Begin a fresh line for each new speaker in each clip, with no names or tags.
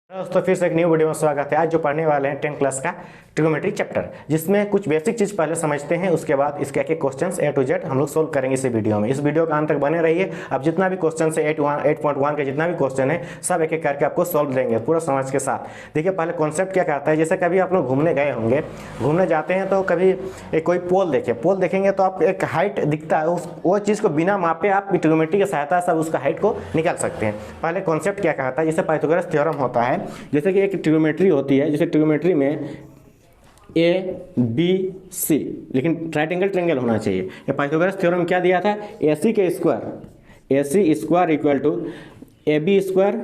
दोस्तों फिर से एक न्यू वीडियो में स्वागत है। आज जो पढ़ने वाले हैं 10 क्लास का ट्रिग्नोमेट्री चैप्टर, जिसमें कुछ बेसिक चीज पहले समझते हैं, उसके बाद इसके एक क्वेश्चंस ए टू जेड हम लोग सोल्व करेंगे इस वीडियो में। इस वीडियो का अंत तक बने रहिए। अब जितना भी क्वेश्चन है 8.1 के जितना भी क्वेश्चन है सब एक एक करके आपको सोल्व देंगे पूरा समझ के साथ। देखिए पहले कॉन्सेप्ट क्या कहता है, जैसे कभी आप लोग घूमने गए होंगे, घूमने जाते हैं तो कभी कोई पोल देखेंगे तो आप एक हाइट दिखता है, वो चीज़ को बिना मापे आप ट्रिग्नोमेट्री की सहायता से उसका हाइट को निकाल सकते हैं। पहले कॉन्सेप्ट क्या कहता है, जैसे पाइथागोरस थ्योरम होता है, जैसे कि एक ट्रिग्नोमेट्री होती है, जैसे ट्रिग्नोमेट्री में ए बी सी, लेकिन राइट एंगल ट्रायंगल होना चाहिए। ये पाइथागोरस थ्योरम क्या दिया था, A C square equal to A B square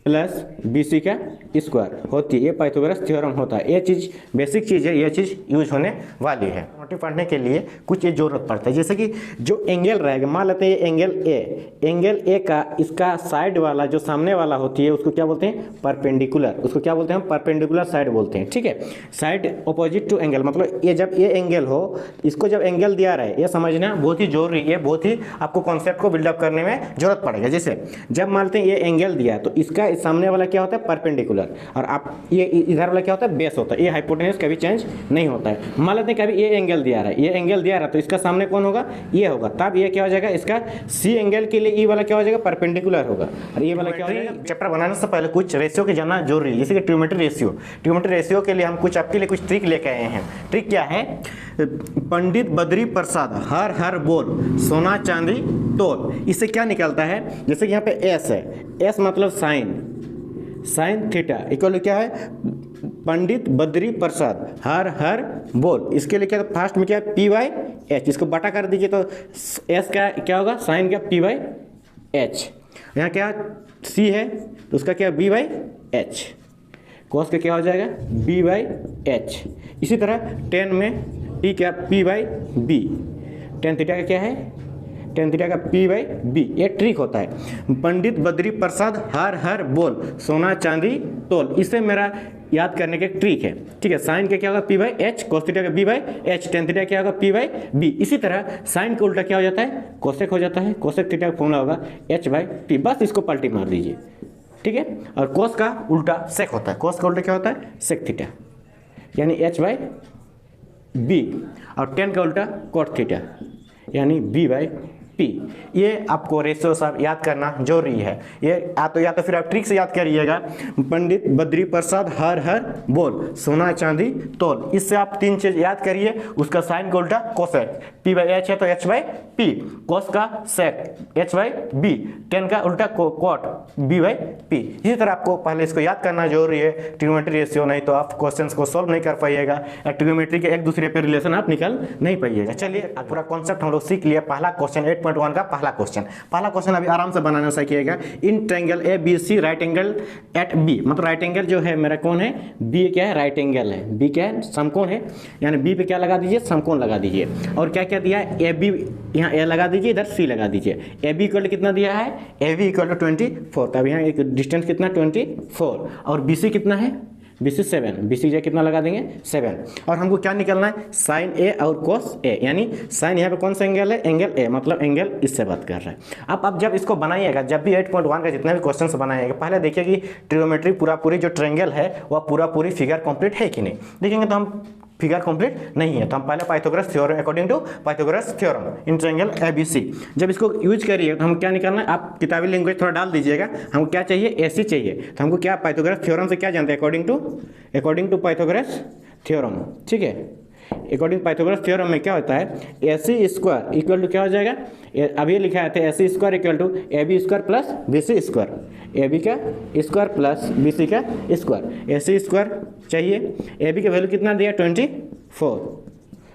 plus B C का स्क्वायर होती है। ये पाइथागोरस थ्योरम होता है। ये चीज़ बेसिक चीज़ है, ये चीज़ यूज होने वाली है। ट्रिग्नोमेट्री पढ़ने के लिए कुछ ये जरूरत पड़ता है, जैसे कि जो एंगल रहेगा, मान लेते हैं एंगल ए का इसका साइड वाला जो सामने वाला होती है उसको क्या बोलते हैं, परपेंडिकुलर। उसको क्या बोलते हैं हम, परपेंडिकुलर साइड बोलते हैं। ठीक है, साइड अपोजिट टू एंगल, मतलब ये जब ये एंगल हो, इसको जब एंगल दिया रहे, ये समझना बहुत ही जरूरी है, बहुत ही आपको कॉन्सेप्ट को बिल्डअप करने में जरूरत पड़ेगा। जैसे जब मान लेते हैं ये एंगल दिया तो इसका सामने वाला क्या होता है, परपेंडिकुलर, और आप ये इधर वाला क्या होता है, बेस होता है। ये हाइपोटेन्यूस कभी चेंज नहीं होता है। मान लेते हैं कभी ये एंगल दिया रहा है, तो इसका सामने कौन होगा, ये होगा, तब ये क्या हो जाएगा, इसका सी एंगल के लिए ये वाला क्या हो जाएगा, परपेंडिकुलर होगा, और ये वाला क्या हो जाएगा। चैप्टर बनाने से पहले कुछ रेशियो के जानना जरूरी है, जैसे कि ट्रिग्नोमेट्री रेशियो के लिए हम कुछ आपके लिए कुछ ट्रिक लेके आए हैं। ट्रिक क्या है, पंडित बद्री प्रसाद हर बोल सोना चांदी तोल। इससे क्या निकलता है, जैसे कि यहाँ पे एस है, एस मतलब साइन थीटा इक्वल क्या है, पंडित बद्री प्रसाद हर बोल। इसके लिए क्या, फास्ट में क्या है, पी वाई एच, इसको बटा कर दीजिए तो एस का क्या होगा, साइन का पी वाई एच। यहाँ क्या सी है तो उसका क्या बी वाई एच, कॉस का क्या हो जाएगा, बी वाई एच। इसी तरह टेन में टी क्या, P by B, tan theta का क्या है, टेन थीटा का पी बाई बी। ये ट्रिक होता है। पंडित बद्री प्रसाद हर बोल सोना चांदी तोल, इससे मेरा याद करने के ट्रिक है। ठीक है, साइन का क्या होगा, P by H, cos theta का B by H, tan theta क्या होगा, पी बाई बी। इसी तरह साइन का उल्टा क्या हो जाता है, कोसेक हो जाता है, कोसेक थीटा का फॉर्मूला होगा एच बाई टी, बस इसको पलटी मार दीजिए। ठीक है, और कोस का उल्टा सेक होता है, कोस का उल्टा क्या होता है, सेक थीटा, यानी एच बाई बी, और टेन का उल्टा कोट थीटा यानी बी बाई पी। ये आपको रेशियो सब याद करना जरूरी है। ये या तो फिर आप ट्रिक से याद करिएगा, पंडित बद्री प्रसाद हर बोल सोना चांदी तोल। इससे आप तीन चीज याद करिए, उसका साइन का उल्टा कोसेक, पी बाई एच है तो एच बाई पी, कोस का sec H by B, tan का उल्टा कोट बी बाई पी। इसी तरह आपको पहले इसको याद करना जरूरी है ट्रिग्नोमेट्री रेशियो, नहीं तो आप क्वेश्चन को सोल्व नहीं कर पाइएगा, ट्रिग्नोमेट्री के एक दूसरे पे रिलेशन आप निकाल नहीं पाइएगा। चलिए पूरा कॉन्सेप्ट हम लोग सीख लिया। पहला क्वेश्चन 8.1 का पहला क्वेश्चन अभी आराम से बनाना सीखिएगा। In triangle A B C right angle at B, मतलब राइट एंगल जो है मेरा कौन है, बी क्या है, राइट एंगल है, बी क्या है, समकोण है, यानी बी पे क्या लगा दीजिए, समकोण लगा दीजिए। और क्या क्या दिया है, ए बी, यहाँ ए लगा दीजिए, इधर सी लगा दीजिए। ए बी इक्वल कितना दिया है, ए बी इक्वल टू 24, तब यहाँ एक डिस्टेंस कितना 24, और बी सी कितना है, बी सी 7, बी सी कितना लगा देंगे 7। और हमको क्या निकलना है, साइन ए और कोस ए, यानी साइन यहाँ पे कौन सा एंगल है, एंगल ए, मतलब एंगल इससे बात कर रहा है। अब जब इसको बनाइएगा, जब भी 8.1 का जितना भी क्वेश्चन बनाइएगा, पहले देखिए कि ट्रिग्नोमेट्री पूरी जो ट्रायंगल है वह पूरी फिगर कंप्लीट है कि नहीं। देखेंगे तो हम फिगर कंप्लीट नहीं है, तो हम पहले Pythagoras theorem, according to Pythagoras theorem in triangle ABC, जब इसको यूज करिए तो हम क्या निकालना है, आप किताबी लैंग्वेज थोड़ा डाल दीजिएगा। हमको क्या चाहिए, एसी चाहिए, तो हमको क्या पाइथागोरस थ्योरम से क्या जानते हैं, अकॉर्डिंग टू पाइथागोरस थ्योरम। ठीक है, अकॉर्डिंग पाइथागोरस थ्योरम में क्या होता है, A C square equal to क्या हो जाएगा, अब ये लिखा है A C square equal to A B square plus B C square, A B का स्क्वायर प्लस बी सी का स्क्वायर। ए सी स्क्वायर चाहिए, ए बी का वैल्यू कितना दिया 24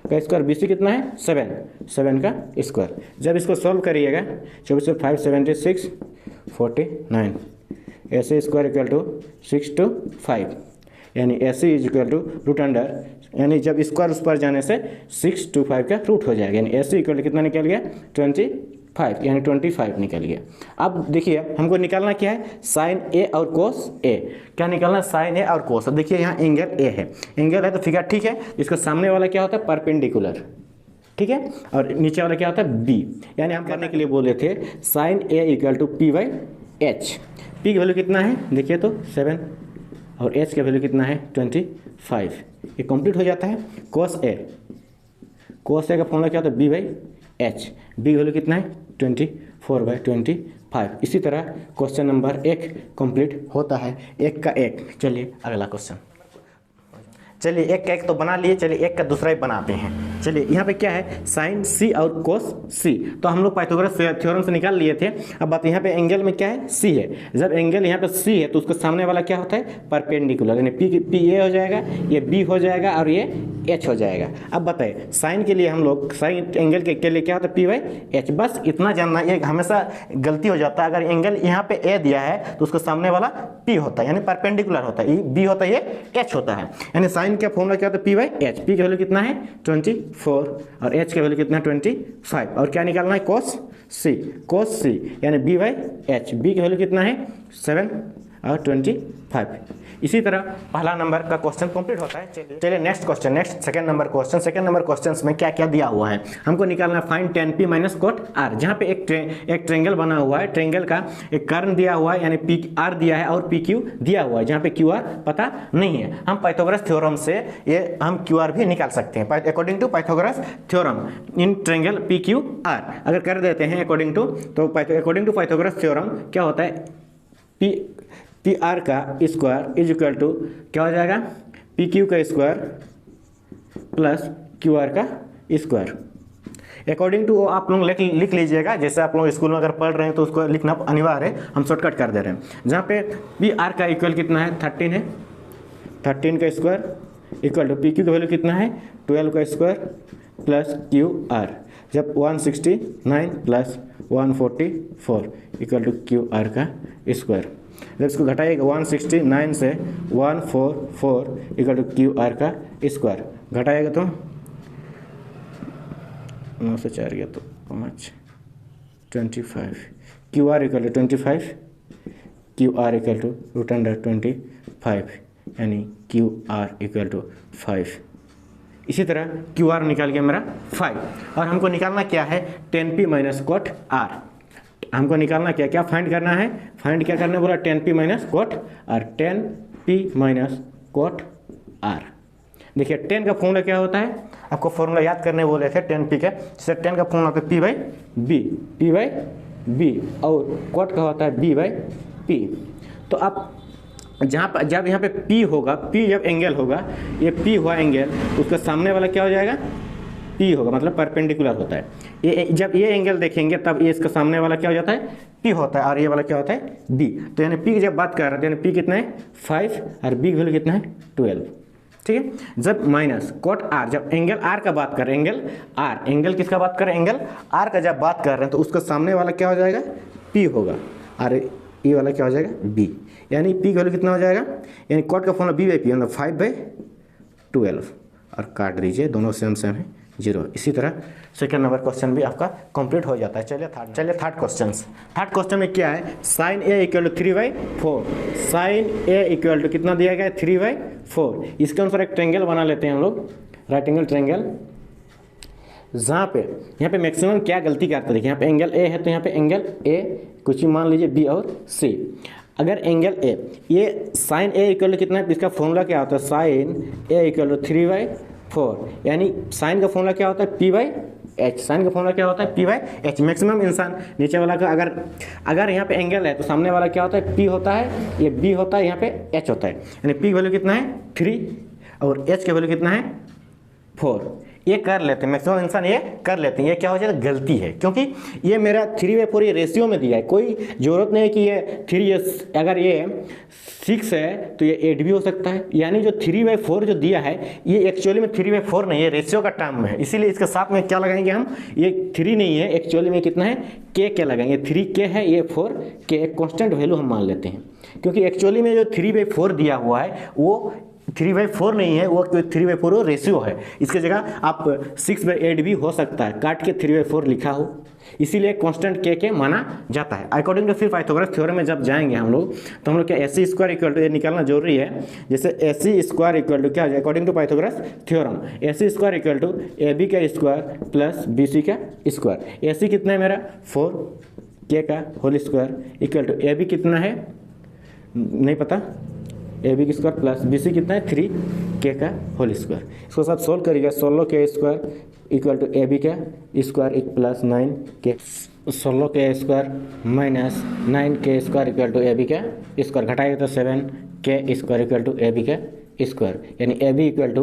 का स्क्वायर, बी सी कितना है 7 का स्क्वायर। जब इसको सॉल्व करिएगा 24 5 76 49, A C square equal to 6 to 5, यानी A C is equal to root under, यानी जब स्क्वायर उस पर जाने से 6 to 5 का रूट हो जाएगा, यानी ए सी इक्वल टू कितना निकल गया 25, यानी 25 निकल गया। अब देखिए हमको निकालना क्या है, साइन ए और कोस ए। क्या निकालना, साइन ए और कोस। अब देखिए यहाँ एंगल ए है, एंगल है तो फिगर ठीक है, इसका सामने वाला क्या होता है, परपेंडिकुलर। ठीक है, और नीचे वाला क्या होता है, बी, यानी हम करने के लिए बोले थे sine A equal to P by H. P की वैल्यू कितना है देखिए तो 7 और एच का वैल्यू कितना है 25। ये कंप्लीट हो जाता है। कोस ए का फॉर्मूला क्या होता है बी बाई एच। बी की वैल्यू कितना है 24/25। इसी तरह क्वेश्चन नंबर 1 कंप्लीट होता है। 1 का 1। चलिए अगला क्वेश्चन। चलिए 1 का 1 तो बना लिए, चलिए 1 का दूसरा ही बनाते हैं। चलिए यहाँ पे क्या है साइन सी और कोस सी, तो हम लोग पाइथागोरस थ्योरम से निकाल लिए थे। अब बात यहाँ पे एंगल में क्या है सी है। जब एंगल यहाँ पे सी है तो उसके सामने वाला क्या होता है परपेंडिकुलर, यानी पी ए हो जाएगा, ये बी हो जाएगा और ये एच हो जाएगा। अब बताइए साइन के लिए हम लोग साइन एंगल के लिए क्या होता है पी बाई एच। बस इतना जानना, ये हमेशा गलती हो जाता है। अगर एंगल यहाँ पे ए दिया है तो उसके सामने वाला पी होता है यानी परपेंडिकुलर होता है, बी होता है ये एच होता है। यानी साइन का फॉर्मूला क्या होता है पी बाई एच। पी की वैल्यू कितना है 24 और एच का वैल्यू कितना है 25। और क्या निकालना है कोस सी यानी बी बाई एच। बी की वैल्यू कितना है 7 और 25। इसी तरह पहला नंबर का क्वेश्चन कंप्लीट होता है। चलिए next question, second number question. Second number question में क्या क्या दिया हुआ है हमको निकालना है find tan p minus coat r। जहाँ पे एक ट्रेंगल बना हुआ है, ट्रेंगल का एक कर्न दिया हुआ है यानी पी आर दिया है और पी क्यू दिया हुआ है, जहाँ पे क्यू आर पता नहीं है। हम पाइथागोरस थ्योरम से ये हम क्यू आर भी निकाल सकते हैं according to Pythagoras theorem in triangle P Q R. अगर कर देते हैं अकॉर्डिंग टू पाइथागोरस थ्योरम क्या होता है पी आर का स्क्वायर इज इक्वल टू क्या हो जाएगा पी क्यू का स्क्वायर प्लस क्यू आर का स्क्वायर। अकॉर्डिंग टू आप लोग लिख लीजिएगा, जैसे आप लोग स्कूल में अगर पढ़ रहे हैं तो उसको लिखना अनिवार्य है, हम शॉर्टकट कर दे रहे हैं। जहाँ पे पी आर का इक्वल कितना है 13 है, 13 का square equal to P Q का वैल्यू कितना है 12 का स्क्वायर प्लस क्यू आर। जब 169 plus 144 equal to Q R का स्क्वायर। जब इसको घटाइएगा 169 से 144 इक्वल टू क्यू आर का स्क्वायर, घटाएगा तो 9 से 4 गया तो 5 25। Q R equal to 25, Q R equal to √25 यानी क्यू आर इक्वल टू 5। इसी तरह क्यू आर निकाल गया मेरा 5 और हमको निकालना क्या है tan p minus cot R. हमको निकालना क्या फाइंड करना है, फाइंड क्या करने बोला tan p माइनस कोट और tan p minus cot R. देखिए tan का फॉर्मूला क्या होता है, आपको फॉर्मूला याद करने बोले थे tan p का। जैसे tan का फॉर्मूला होता है p बाई बी और कोट का होता है b बाई p। तो आप जब यहाँ पे p होगा, p जब एंगल होगा, ये p हुआ एंगल, उसका सामने वाला क्या हो जाएगा p होगा, मतलब परपेंडिकुलर होता है। ये जब ये एंगल देखेंगे तब ये इसका सामने वाला क्या हो जाता है p होता है और ये वाला क्या होता है b। तो यानी p की जब बात कर रहे हैं तो p कितना है 5 और b की वैल्यू कितना है 12। ठीक है। जब माइनस कोट r, जब एंगल r का बात कर रहे हैं, एंगल किसका बात कर रहे हैं एंगल r का जब बात कर रहे हैं तो उसका सामने वाला क्या हो जाएगा p होगा और ये वाला क्या हो जाएगा b। यानी p की वैल्यू कितना हो जाएगा, यानी कोट का फॉर्मूला b बाई पी मतलब 5/12 और काट दीजिए, दोनों सेम है 0। इसी तरह सेकंड नंबर क्वेश्चन भी आपका कंप्लीट हो जाता है। चलिए थर्ड क्वेश्चन। थर्ड क्वेश्चन में क्या है sine A equal to 3/4। Sine A equal to कितना दिया गया है 3/4। इसके अनुसार एक ट्रेंगल बना लेते हैं हम लोग, राइट एंगल ट्रेंगल। जहाँ पे यहाँ पे मैक्सिमम क्या गलती करते हैं, देखिए यहाँ पे एंगल ए है तो यहाँ पे एंगल ए कुछ ही मान लीजिए बी और सी। अगर एंगल ए, ये साइन ए इक्वल टू कितना है, इसका फॉर्मूला क्या होता है साइन ए इक्वल टू 3/4 यानी साइन का फॉर्मूला क्या होता है p बाई एच। साइन का फॉर्मूला क्या होता है p बाई एच। मैक्सिमम इंसान नीचे वाला का अगर यहाँ पे एंगल है तो सामने वाला क्या होता है p होता है, ये b होता है, यहाँ पे h होता है। यानी p की वैल्यू कितना है 3 और h की वैल्यू कितना है 4। ये कर लेते हैं, मैक्सिमम इंसान ये कर लेते हैं। ये क्या हो जाएगा गलती है, क्योंकि ये मेरा 3/4 ये रेशियो में दिया है, कोई ज़रूरत नहीं है कि ये 3 ये अगर ये 6 है तो ये 8 भी हो सकता है। यानी जो 3/4 जो दिया है ये एक्चुअली में 3/4 नहीं है, रेशियो का टर्म में है। इसीलिए इसके साथ में क्या लगाएंगे हम, ये 3 नहीं है, एक्चुअली में कितना है k लगाएंगे। 3k है, ये 4k एक कॉन्स्टेंट वैल्यू हम मान लेते हैं, क्योंकि एक्चुअली में जो 3/4 दिया हुआ है वो 3/4 नहीं है, वो 3/4 रेशियो है। इसकी जगह आप 6/8 भी हो सकता है, काट के 3/4 लिखा हो, इसीलिए कांस्टेंट के माना जाता है। अकॉर्डिंग टू फिर पाइथागोरस थ्योरम में जब जाएंगे हम लोग तो हम लोग क्या AC स्क्वायर इक्वल टू ये निकालना जरूरी है। जैसे AC स्क्वायर इक्वल टू क्या हो जाए according to Pythagoras theorem, AC square equal to AB का स्क्वायर प्लस BC का स्क्वायर। AC कितना है मेरा 4 के का whole square equal to A B कितना है नहीं पता, A B square plus B C कितना है 3 के का होल स्क्वायर। इसको साथ सोल्व करिएगा 16 के square equal to A B का स्क्वायर एक प्लस 9 के 16 के स्क्वायर माइनस 9 के square equal to A B का स्क्वायर घटाएगा तो 7 के square equal to A B का स्क्वायर, यानी ए बी इक्वल टू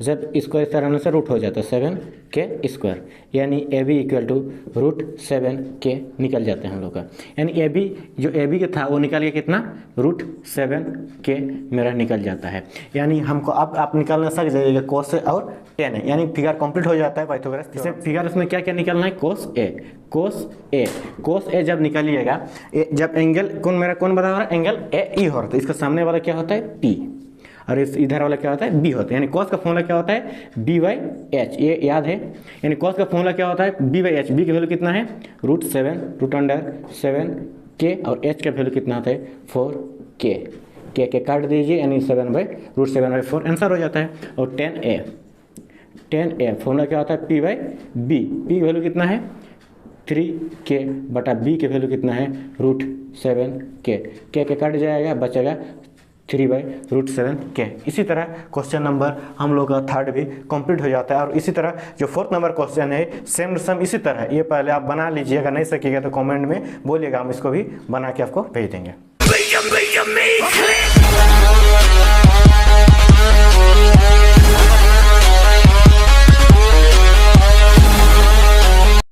जब स्क्वायर इस तरह से रूट हो जाता है 7 के स्क्वायर, यानी A B equal to root 7 के निकल जाते हैं हम लोग का, यानी ए बी जो ए बी का था वो निकल गया कितना रूट 7 के मेरा निकल जाता है। यानी हमको अब आप निकालना सक जाइएगा कोस और टेन है, यानी फिगर कंप्लीट हो जाता है पाइथागोरस। इसे फिगर इसमें क्या क्या निकलना है कोस ए जब निकालिएगा जब एंगल कौन बता रहा है एंगल ए ई हो रहा है, तो इसका सामने वाला क्या होता है पी और इस इधर वाला क्या होता है बी होता है, यानी कॉस का फॉर्मूला क्या होता है बी बाई एच, ये याद है। यानी कॉस का फॉर्मूला क्या होता है बी बाई एच, बी की वैल्यू कितना है रूट 7 के और एच का वैल्यू कितना होता है 4 के काट दीजिए, यानी 7/√7/4 आंसर हो जाता है। और 10a फॉर्मूला क्या होता है पी बाई बी, पी की वैल्यू कितना है 3 बटा बी के वैल्यू कितना है रूट 7 के काट जाएगा बचेगा 3/√7 इसी तरह क्वेश्चन नंबर हम लोग का थर्ड भी कंप्लीट हो जाता है। और इसी तरह जो फोर्थ नंबर क्वेश्चन है सेम टू सेम इसी तरह, ये पहले आप बना लीजिएगा, नहीं सकिएगा तो कमेंट में बोलिएगा, हम इसको भी बना के आपको भेज देंगे।